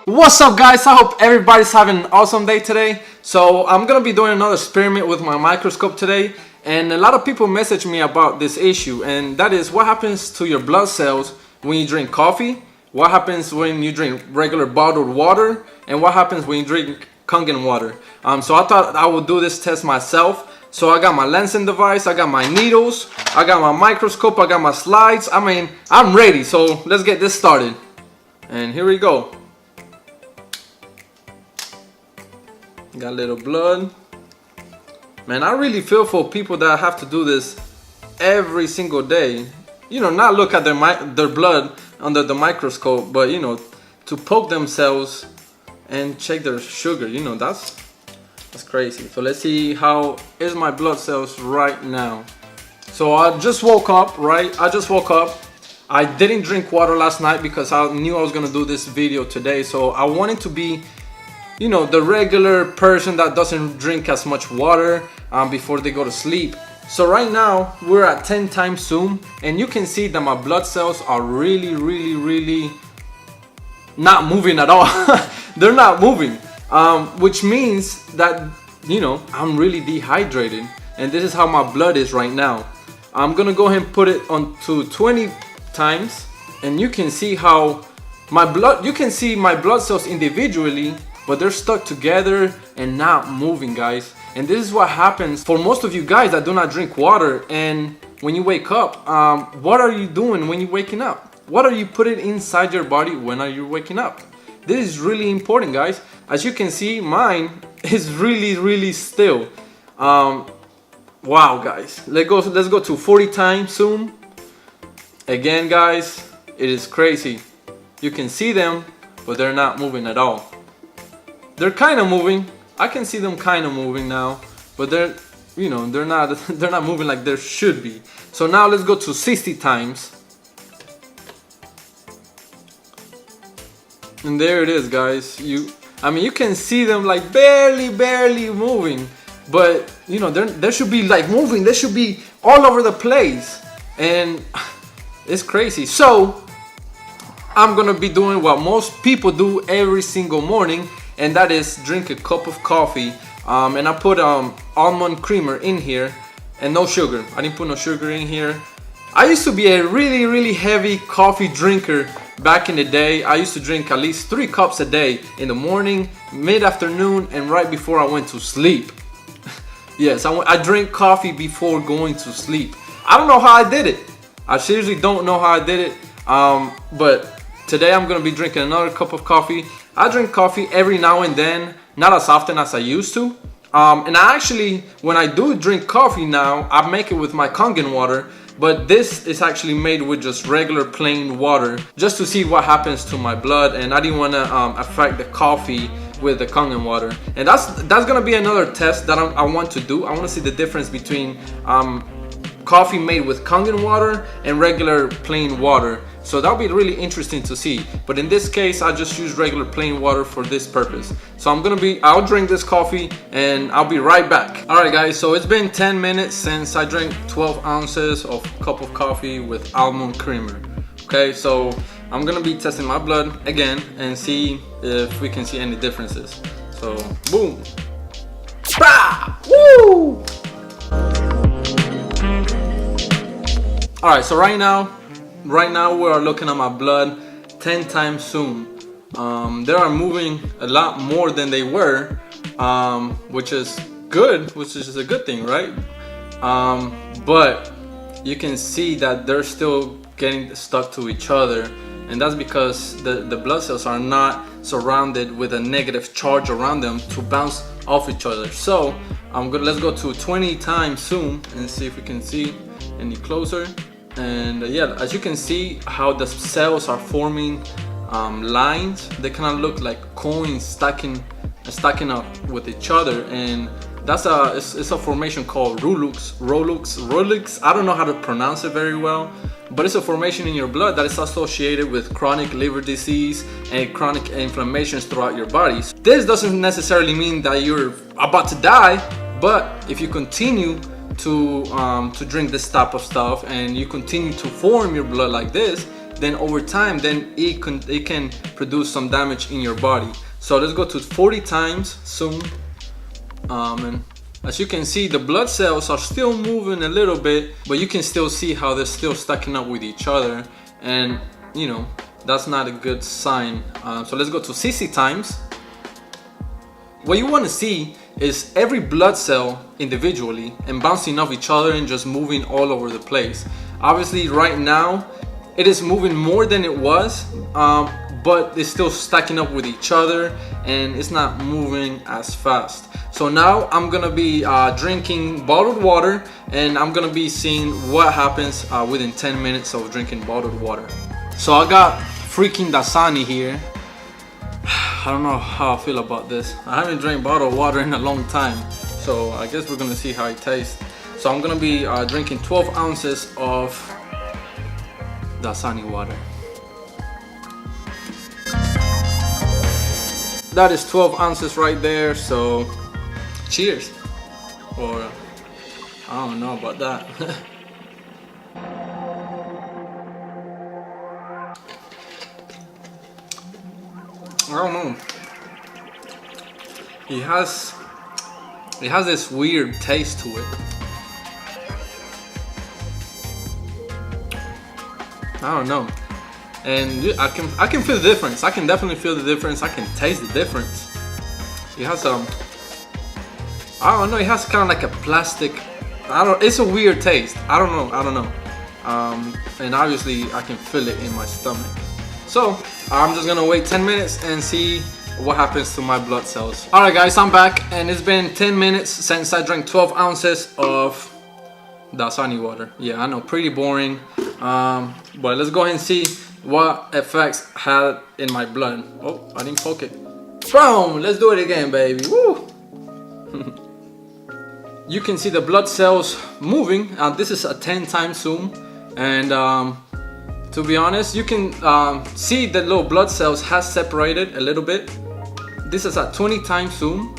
What's up, guys? I hope everybody's having an awesome day today. So I'm gonna be doing another experiment with my microscope today, and a lot of people message me about this issue, and that is what happens to your blood cells when you drink coffee, what happens when you drink regular bottled water, and what happens when you drink Kangen water. So I thought I would do this test myself. So I got my lensing device, I got my needles, I got my microscope, I got my slides. I mean, I'm ready. So let's get this started. And here we go. Got a little blood. Man, I really feel for people that have to do this every single day. You know, not look at their blood under the microscope, but you know, to poke themselves and check their sugar. You know, that's crazy. So let's see how is my blood cells right now. So I just woke up, right? I just woke up. I didn't drink water last night because I knew I was gonna do this video today. So I wanted to be, you know, the regular person that doesn't drink as much water before they go to sleep. So right now we're at 10 times zoom, and you can see that my blood cells are really not moving at all. They're not moving, which means that, you know, I'm really dehydrated, and this is how my blood is right now. I'm gonna go ahead and put it on to 20 times, and you can see how you can see my blood cells individually, but they're stuck together and not moving, guys. And this is what happens for most of you guys that do not drink water. And when you wake up, what are you doing when you're waking up? What are you putting inside your body when are you waking up? This is really important, guys. As you can see, mine is really still. Wow, guys. Let's go to 40 times zoom. Again, guys, it is crazy. You can see them, but they're not moving at all. They're kind of moving. I can see them kind of moving now, but they're not moving like they should be. So now let's go to 60 times. And there it is, guys. You can see them like barely moving, but you know, they should be like moving. They should be all over the place, and it's crazy. So I'm gonna be doing what most people do every single morning, and that is drink a cup of coffee. And I put almond creamer in here and no sugar. I didn't put no sugar in here. I used to be a really heavy coffee drinker back in the day. I used to drink at least 3 cups a day, in the morning, mid-afternoon, and right before I went to sleep. Yes, I drink coffee before going to sleep. I don't know how I did it. I seriously don't know how I did it. But today I'm gonna be drinking another cup of coffee. I drink coffee every now and then, not as often as I used to. And I actually, when I do drink coffee now, I make it with my Kangen water, but this is actually made with just regular plain water, just to see what happens to my blood. And I didn't want to affect the coffee with the Kangen water. And that's gonna be another test that I want to do. I want to see the difference between coffee made with Kangen water and regular plain water. So that'll be really interesting to see. But in this case, I just use regular plain water for this purpose. So I'll drink this coffee and I'll be right back. All right, guys, so it's been 10 minutes since I drank 12 ounces of cup of coffee with almond creamer. Okay, so I'm gonna be testing my blood again and see if we can see any differences. So, boom. Bah! Woo! All right, so right now we are looking at my blood 10 times zoom. They are moving a lot more than they were, which is good, which is a good thing, right? But you can see that they're still getting stuck to each other, and that's because the blood cells are not surrounded with a negative charge around them to bounce off each other. So let's go to 20 times zoom and see if we can see any closer. And yeah, as you can see how the cells are forming lines. They kind of look like coins stacking up with each other, and that's it's a formation called Rolux. I don't know how to pronounce it very well, but it's a formation in your blood that is associated with chronic liver disease and chronic inflammations throughout your body. This doesn't necessarily mean that you're about to die, but if you continue to drink this type of stuff and you continue to form your blood like this, then over time, then it can produce some damage in your body. So let's go to 40 times zoom. And as you can see, the blood cells are still moving a little bit, but you can still see how they're still stacking up with each other, and you know, that's not a good sign. So let's go to 60 times. What you want to see is every blood cell individually and bouncing off each other and just moving all over the place. Obviously right now it is moving more than it was, but it's still stacking up with each other and it's not moving as fast. So now I'm gonna be drinking bottled water, and I'm gonna be seeing what happens within 10 minutes of drinking bottled water. So I got freaking Dasani here. I don't know how I feel about this. I haven't drank bottled water in a long time, so I guess we're gonna see how it tastes. So I'm gonna be drinking 12 ounces of Dasani water. That is 12 ounces right there, so cheers. Or I don't know about that. I don't know. It has this weird taste to it. I don't know. And I can feel the difference. I can definitely feel the difference. I can taste the difference. It has I don't know. It has kind of like a plastic. It's a weird taste. I don't know. And obviously I can feel it in my stomach. So I'm just gonna wait 10 minutes and see what happens to my blood cells. Alright guys, I'm back, and it's been 10 minutes since I drank 12 ounces of Dasani water. Yeah, I know, pretty boring. But let's go ahead and see what effects had in my blood. Oh, I didn't poke it. Boom! Let's do it again, baby. Woo! You can see the blood cells moving. This is a 10 times zoom, and to be honest, you can see the little blood cells has separated a little bit. This is a 20 times zoom,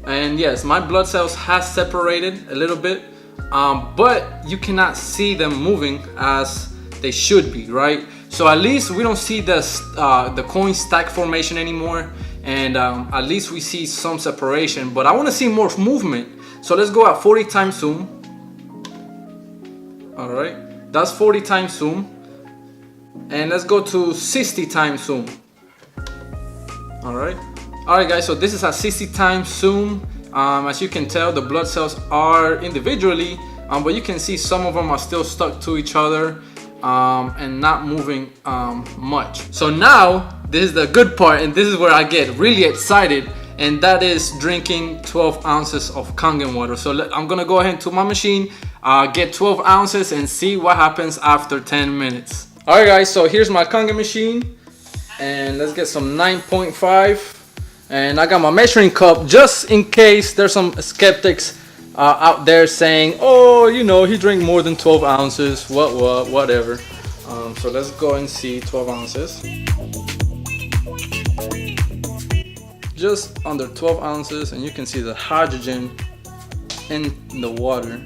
and yes, my blood cells has separated a little bit, but you cannot see them moving as they should be, right? So at least we don't see the coin stack formation anymore, and at least we see some separation, but I want to see more movement. So let's go at 40 times zoom. All right, that's 40 times zoom. And let's go to 60 times zoom. Alright guys, so this is a 60 times zoom. As you can tell, the blood cells are individually, but you can see some of them are still stuck to each other and not moving much. So now this is the good part, and this is where I get really excited, and that is drinking 12 ounces of Kangen water. So I'm gonna go ahead to my machine, get 12 ounces and see what happens after 10 minutes. Alright guys, so here's my Kangen machine, and let's get some 9.5, and I got my measuring cup just in case there's some skeptics out there saying, oh, you know, he drank more than 12 ounces, whatever. So let's go and see 12 ounces. Just under 12 ounces, and you can see the hydrogen in the water.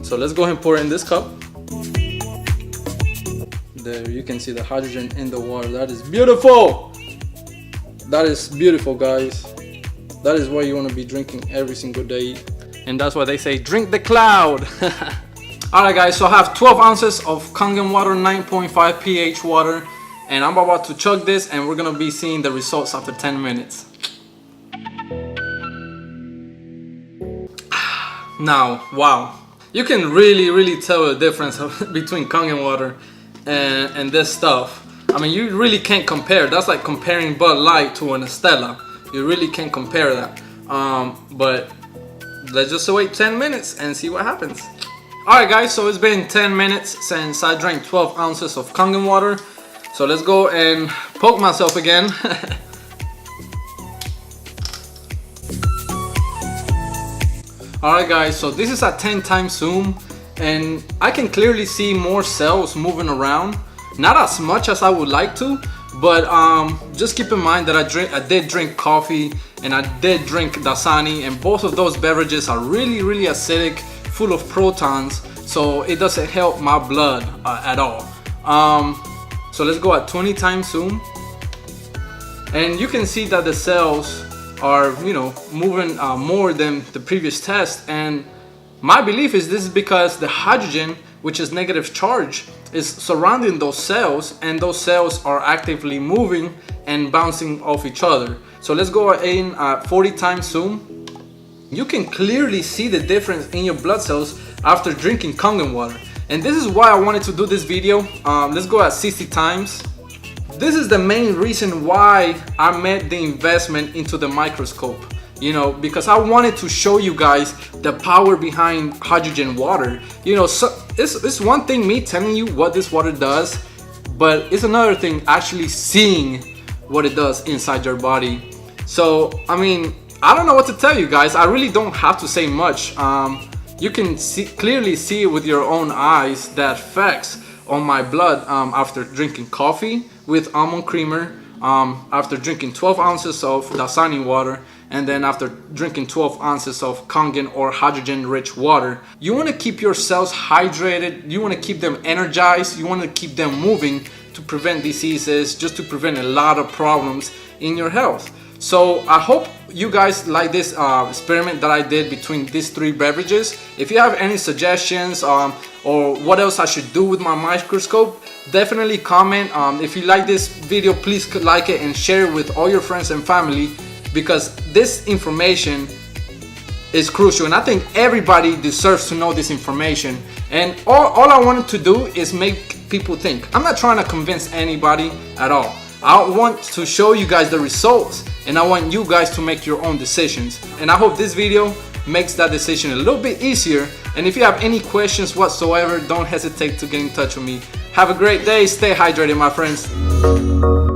So let's go ahead and pour it in this cup. There you can see the hydrogen in the water. That is beautiful. That is beautiful, guys. That is what you want to be drinking every single day, and that's why they say drink the cloud. Alright guys, so I have 12 ounces of Kangen water, 9.5 pH water, and I'm about to chug this, and we're gonna be seeing the results after 10 minutes. Now, wow, you can really tell the difference between Kangen water and this stuff. I mean, you really can't compare. That's like comparing Bud Light to an Estella. You really can't compare that. But let's just wait 10 minutes and see what happens. Alright guys, so it's been 10 minutes since I drank 12 ounces of Kangen water. So let's go and poke myself again. Alright guys, so this is a 10 times zoom, and I can clearly see more cells moving around. Not as much as I would like to, but just keep in mind that I did drink coffee and I did drink Dasani, and both of those beverages are really acidic, full of protons, so it doesn't help my blood at all. So let's go at 20 times zoom. And you can see that the cells are, moving more than the previous test. And my belief is this is because the hydrogen, which is negative charge, is surrounding those cells, and those cells are actively moving and bouncing off each other. So let's go in at 40 times zoom. You can clearly see the difference in your blood cells after drinking Kangen water. And this is why I wanted to do this video. Let's go at 60 times. This is the main reason why I made the investment into the microscope, because I wanted to show you guys the power behind hydrogen water. So it's one thing me telling you what this water does, but it's another thing actually seeing what it does inside your body. So, I don't know what to tell you guys. I really don't have to say much. You can clearly see with your own eyes the effects on my blood after drinking coffee with almond creamer, after drinking 12 ounces of Dasani water, and then after drinking 12 ounces of Kangen or hydrogen rich water. You want to keep your cells hydrated, you want to keep them energized, you want to keep them moving to prevent diseases, just to prevent a lot of problems in your health. So I hope you guys like this experiment that I did between these three beverages. If you have any suggestions or what else I should do with my microscope, definitely comment. If you like this video, please like it and share it with all your friends and family, because this information is crucial, and I think everybody deserves to know this information. And all I wanted to do is make people think. I'm not trying to convince anybody at all. I want to show you guys the results, and I want you guys to make your own decisions. And I hope this video makes that decision a little bit easier. And if you have any questions whatsoever, don't hesitate to get in touch with me. Have a great day. Stay hydrated, my friends.